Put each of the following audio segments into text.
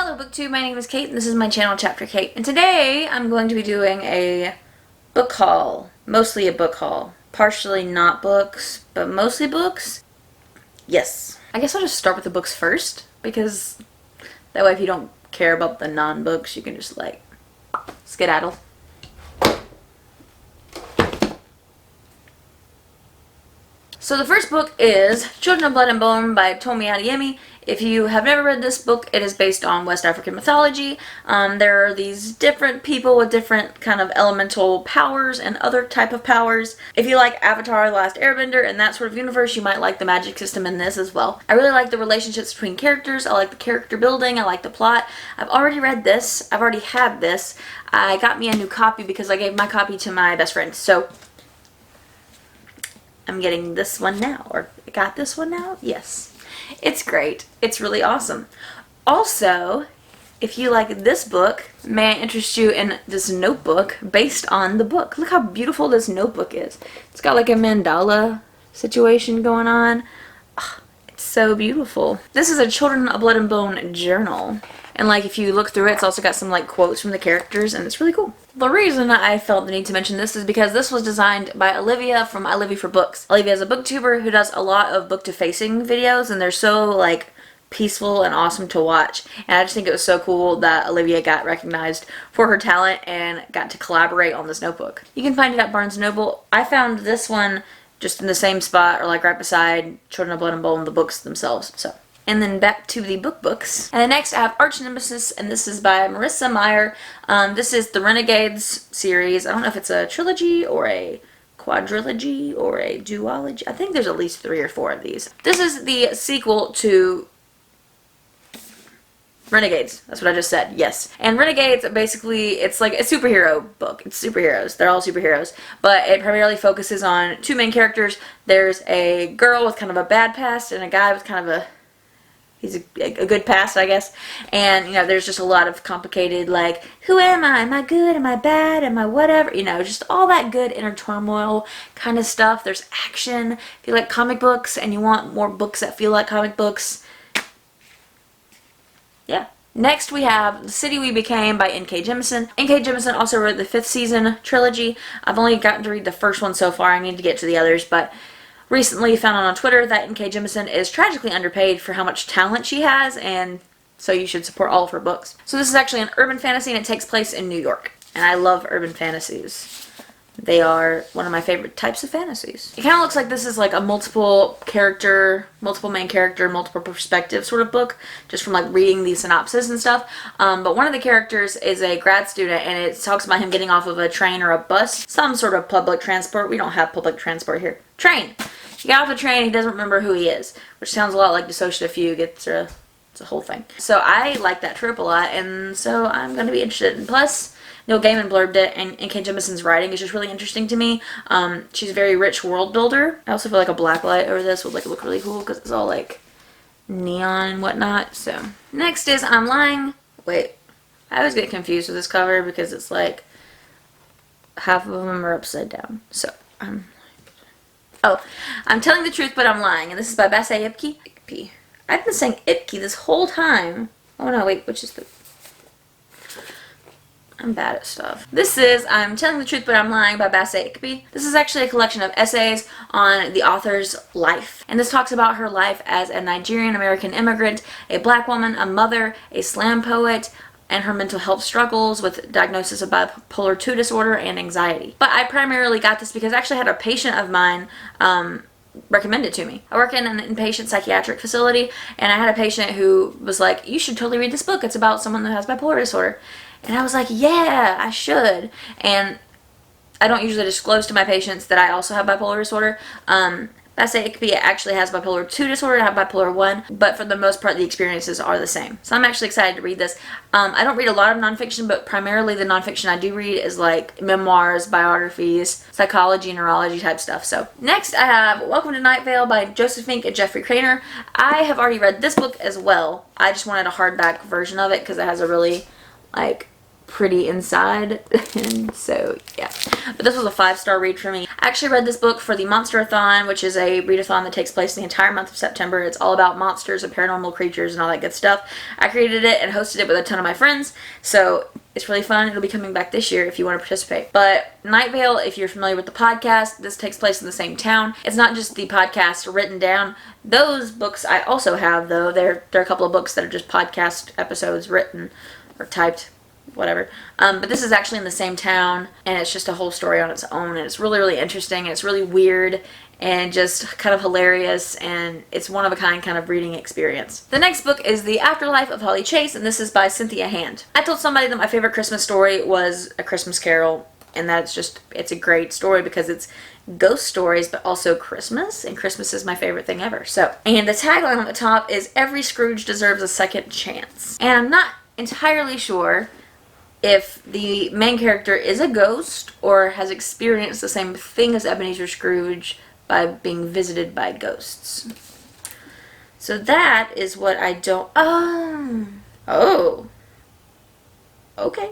Hello BookTube, my name is Kate and this is my channel Chapter Kate. And today I'm going to be doing a book haul. Mostly a book haul. Partially not books, but mostly books. Yes. I guess I'll just start with the books first, because that way if you don't care about the non-books, you can just like skedaddle. So the first book is Children of Blood and Bone by Tomi Adeyemi. If you have never read this book, it is based on West African mythology. There are these different people with different kind of elemental powers and other type of powers. If you like Avatar, The Last Airbender, and that sort of universe, you might like the magic system in this as well. I really like the relationships between characters. I like the character building. I like the plot. I've already read this. I've already had this. I got me a new copy because I gave my copy to my best friend. So I'm getting this one now, or I got this one now? Yes. It's great. It's really awesome. Also, if you like this book, may I interest you in this notebook based on the book. Look how beautiful this notebook is. It's got like a mandala situation going on. Oh, it's so beautiful. This is a Children of Blood and Bone journal. And like if you look through it, it's also got some like quotes from the characters and it's really cool. The reason I felt the need to mention this is because this was designed by Olivia from I Live You for Books. Olivia is a booktuber who does a lot of book to facing videos and they're so like peaceful and awesome to watch. And I just think it was so cool that Olivia got recognized for her talent and got to collaborate on this notebook. You can find it at Barnes & Noble. I found this one just in the same spot or like right beside Children of Blood and Bone, the books themselves. So. And then back to the books. And next I have Arch Nemesis, and this is by Marissa Meyer. This is the Renegades series. I don't know if it's a trilogy or a quadrilogy or a duology. I think there's at least 3 or 4 of these. This is the sequel to Renegades. That's what I just said. Yes. And Renegades, basically, it's like a superhero book. It's superheroes. They're all superheroes. But it primarily focuses on 2 main characters. There's a girl with kind of a bad past and a guy with kind of a he's a good past, I guess. And, you know, there's just a lot of complicated, like, who am I? Am I good? Am I bad? Am I whatever? You know, just all that good inner turmoil kind of stuff. There's action. If you like comic books and you want more books that feel like comic books, yeah. Next we have The City We Became by N.K. Jemisin. N.K. Jemisin also wrote the 5th season trilogy. I've only gotten to read the first one so far. I need to get to the others, but recently found out on Twitter that N.K. Jemisin is tragically underpaid for how much talent she has, and so you should support all of her books. So this is actually an urban fantasy, and it takes place in New York. And I love urban fantasies. They are one of my favorite types of fantasies. It kind of looks like this is like a multiple main character, multiple perspective sort of book, just from like reading the synopsis and stuff. But one of the characters is a grad student, and it talks about him getting off of a train or a bus, some sort of public transport. We don't have public transport here. Train! He got off the train, he doesn't remember who he is, which sounds a lot like Dissociative Fugue. It's a whole thing. So I like that trope a lot, and so I'm going to be interested. And plus, Neil Gaiman blurbed it, and N.K. Jemisin's writing is just really interesting to me. She's a very rich world builder. I also feel like a black light over this would like look really cool because it's all like neon and whatnot. So next is I'm Lying. Wait, I always get confused with this cover because it's like half of them are upside down. So I'm Telling the Truth, But I'm Lying, and this is by Basse Ipke. I've been saying Ipke this whole time. Oh no, wait, which is the... I'm bad at stuff. This is I'm Telling the Truth, But I'm Lying by Basse Ipke. This is actually a collection of essays on the author's life. And this talks about her life as a Nigerian-American immigrant, a black woman, a mother, a slam poet, and her mental health struggles with diagnosis of bipolar II disorder and anxiety. But I primarily got this because I actually had a patient of mine recommend it to me. I work in an inpatient psychiatric facility, and I had a patient who was like, you should totally read this book. It's about someone that has bipolar disorder. And I was like, yeah, I should. And I don't usually disclose to my patients that I also have bipolar disorder. Basse Ipke actually has bipolar II disorder, I have bipolar I, but for the most part the experiences are the same. So I'm actually excited to read this. I don't read a lot of nonfiction, but primarily the nonfiction I do read is like memoirs, biographies, psychology, neurology type stuff. So next I have Welcome to Night Vale by Joseph Fink and Jeffrey Cranor. I have already read this book as well. I just wanted a hardback version of it because it has a really like pretty inside. And so yeah, but this was a 5-star read for me. I actually read this book for the Monster-a-thon, which is a readathon that takes place the entire month of September. It's all about monsters and paranormal creatures and all that good stuff. I created it and hosted it with a ton of my friends, so it's really fun. It'll be coming back this year if you want to participate. But Night Vale, if you're familiar with the podcast, this takes place in the same town. It's not just the podcast written down. Those books I also have, though. There are a couple of books that are just podcast episodes written or typed, whatever. But this is actually in the same town, and it's just a whole story on its own, and it's really, really interesting, and it's really weird, and just kind of hilarious, and it's one of a kind reading experience. The next book is The Afterlife of Holly Chase, and this is by Cynthia Hand. I told somebody that my favorite Christmas story was A Christmas Carol, and it's a great story because it's ghost stories, but also Christmas, and Christmas is my favorite thing ever. So, and the tagline on the top is "Every Scrooge deserves a second chance." And I'm not entirely sure if the main character is a ghost or has experienced the same thing as Ebenezer Scrooge by being visited by ghosts. So that is what I don't... Oh. Okay.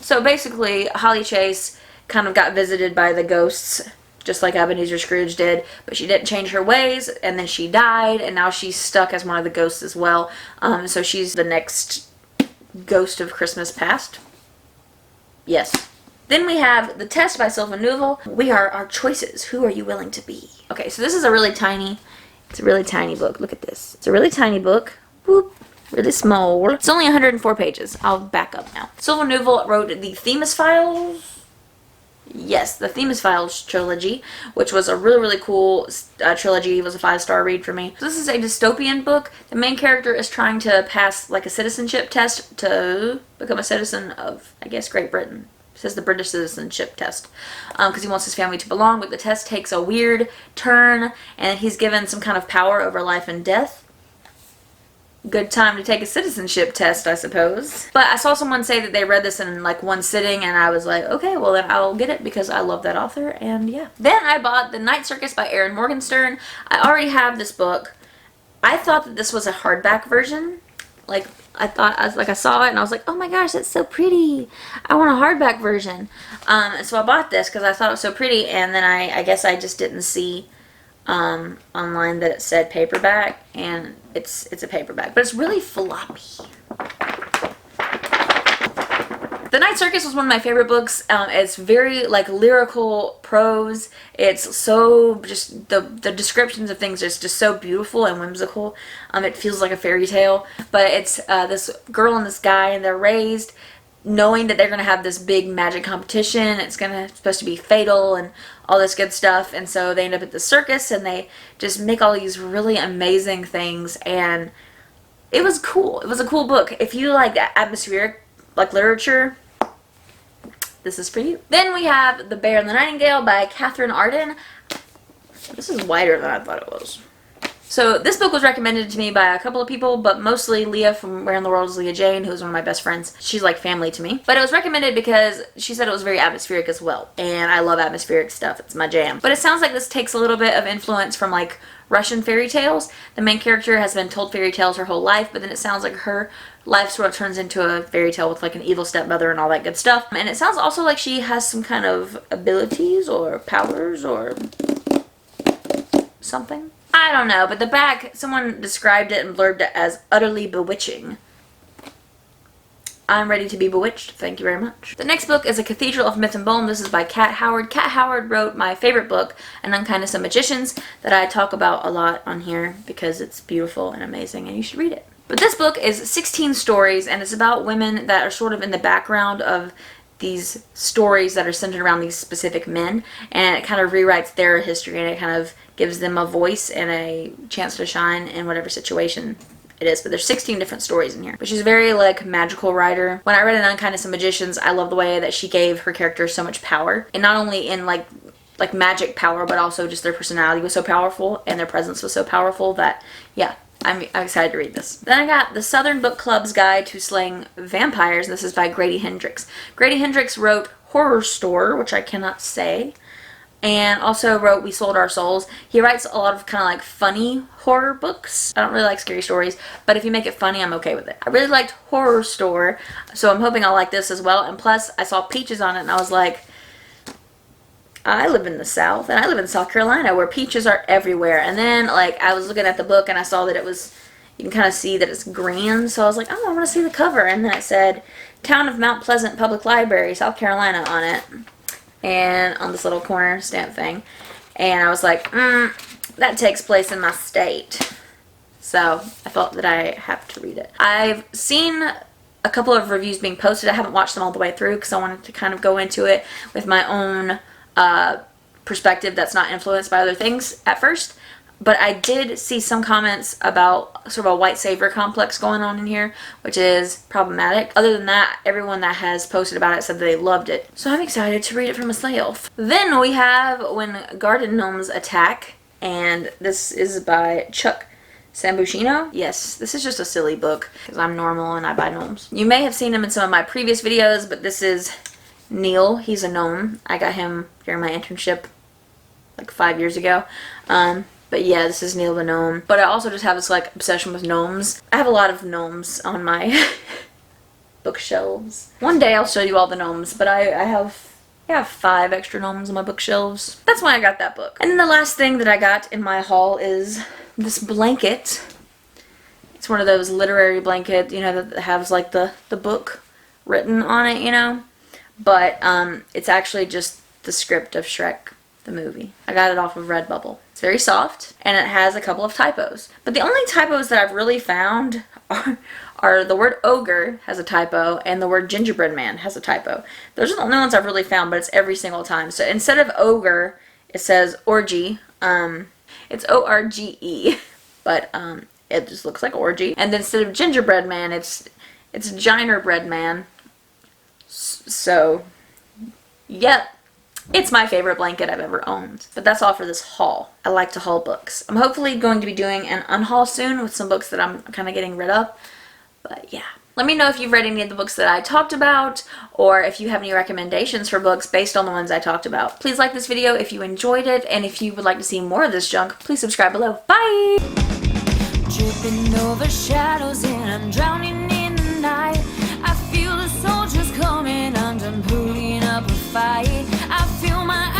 So basically, Holly Chase kind of got visited by the ghosts, just like Ebenezer Scrooge did, but she didn't change her ways, and then she died, and now she's stuck as one of the ghosts as well. So she's the next ghost of Christmas past. Yes. Then we have The Test by Sylvan Neuvel. We are our choices. Who are you willing to be? Okay, so this is a really tiny book. Look at this. It's a really tiny book. Whoop. Really small. It's only 104 pages. I'll back up now. Sylvan Neuvel wrote the Themis Files. Yes, the Themis Files trilogy, which was a really, really cool trilogy. It was a 5-star read for me. So this is a dystopian book. The main character is trying to pass like a citizenship test to become a citizen of, I guess, Great Britain. It says the British citizenship test, because he wants his family to belong, but the test takes a weird turn, and he's given some kind of power over life and death. Good time to take a citizenship test, I suppose. But I saw someone say that they read this in like one sitting, and I was like, okay, well then I'll get it because I love that author, and yeah. Then I bought The Night Circus by Erin Morgenstern. I already have this book. I thought that this was a hardback version. Like, I saw it and I was like, oh my gosh, that's so pretty. I want a hardback version. And so I bought this because I thought it was so pretty, and then I guess I just didn't see online that it said paperback, and it's a paperback, but it's really floppy. The Night Circus was one of my favorite books. It's very like lyrical prose. It's so just the descriptions of things are just so beautiful and whimsical. It feels like a fairy tale, but it's this girl and this guy, and they're raised knowing that they're going to have this big magic competition. It's supposed to be fatal and all this good stuff, and so they end up at the circus, and they just make all these really amazing things, and it was cool. It was a cool book. If you like atmospheric like literature, this is for you. Then we have The Bear and the Nightingale by Catherine Arden. This is wider than I thought it was. So this book was recommended to me by a couple of people, but mostly Leah from Where in the World is Leah Jane, who's one of my best friends. She's like family to me. But it was recommended because she said it was very atmospheric as well. And I love atmospheric stuff. It's my jam. But it sounds like this takes a little bit of influence from like Russian fairy tales. The main character has been told fairy tales her whole life, but then it sounds like her life sort of turns into a fairy tale with like an evil stepmother and all that good stuff. And it sounds also like she has some kind of abilities or powers or something. I don't know, but the back, someone described it and blurbed it as utterly bewitching. I'm ready to be bewitched. Thank you very much. The next book is A Cathedral of Myth and Bone. This is by Kat Howard. Kat Howard wrote my favorite book, An Unkindness of Magicians, that I talk about a lot on here because it's beautiful and amazing and you should read it. But this book is 16 stories, and it's about women that are sort of in the background of these stories that are centered around these specific men, and it kind of rewrites their history, and it kind of gives them a voice and a chance to shine in whatever situation it is. But there's 16 different stories in here. But she's a very like magical writer. When I read An Unkindness of Magicians, I love the way that she gave her characters so much power, and not only in like magic power, but also just their personality was so powerful and their presence was so powerful that yeah, I'm excited to read this. Then I got The Southern Book Club's Guide to Slaying Vampires. This is by Grady Hendrix. Grady Hendrix wrote Horror Store, which I cannot say. and also wrote We Sold Our Souls. He writes a lot of kind of like funny horror books. I don't really like scary stories, but if you make it funny, I'm okay with it. I really liked Horror Store, so I'm hoping I'll like this as well. And plus, I saw peaches on it, and I was like, I live in the South, and I live in South Carolina, where peaches are everywhere. And then, like, I was looking at the book, and I saw that it was, you can kind of see that it's green, so I was like, oh, I want to see the cover. And then it said, Town of Mount Pleasant Public Library, South Carolina on it, and on this little corner stamp thing. And I was like, that takes place in my state. So I felt that I have to read it. I've seen a couple of reviews being posted. I haven't watched them all the way through because I wanted to kind of go into it with my own perspective that's not influenced by other things at first. But I did see some comments about sort of a white savior complex going on in here, which is problematic. Other than that, everyone that has posted about it said that they loved it. So I'm excited to read it for myself. Then we have When Garden Gnomes Attack, and this is by Chuck Sambushino. Yes, this is just a silly book because I'm normal and I buy gnomes. You may have seen him in some of my previous videos, but this is Neil. He's a gnome. I got him during my internship like 5 years ago. But yeah, this is Neil the Gnome. But I also just have this like obsession with gnomes. I have a lot of gnomes on my bookshelves. One day I'll show you all the gnomes, but I have 5 extra gnomes on my bookshelves. That's why I got that book. And then the last thing that I got in my haul is this blanket. It's one of those literary blankets, you know, that has like the book written on it, you know. But it's actually just the script of Shrek, the movie. I got it off of Redbubble. It's very soft, and it has a couple of typos. But the only typos that I've really found are the word ogre has a typo, and the word gingerbread man has a typo. Those are the only ones I've really found, but it's every single time. So instead of ogre, it says orgy. It's O-R-G-E, but it just looks like orgy. And then instead of gingerbread man, it's ginerbread man. So, yep. It's my favorite blanket I've ever owned. But that's all for this haul. I like to haul books. I'm hopefully going to be doing an unhaul soon with some books that I'm kind of getting rid of. But yeah. Let me know if you've read any of the books that I talked about, or if you have any recommendations for books based on the ones I talked about. Please like this video if you enjoyed it, and if you would like to see more of this junk, please subscribe below. Bye! Tripping over shadows and I'm drowning in the night. I feel the soldiers coming and I'm pulling up a fight. I feel my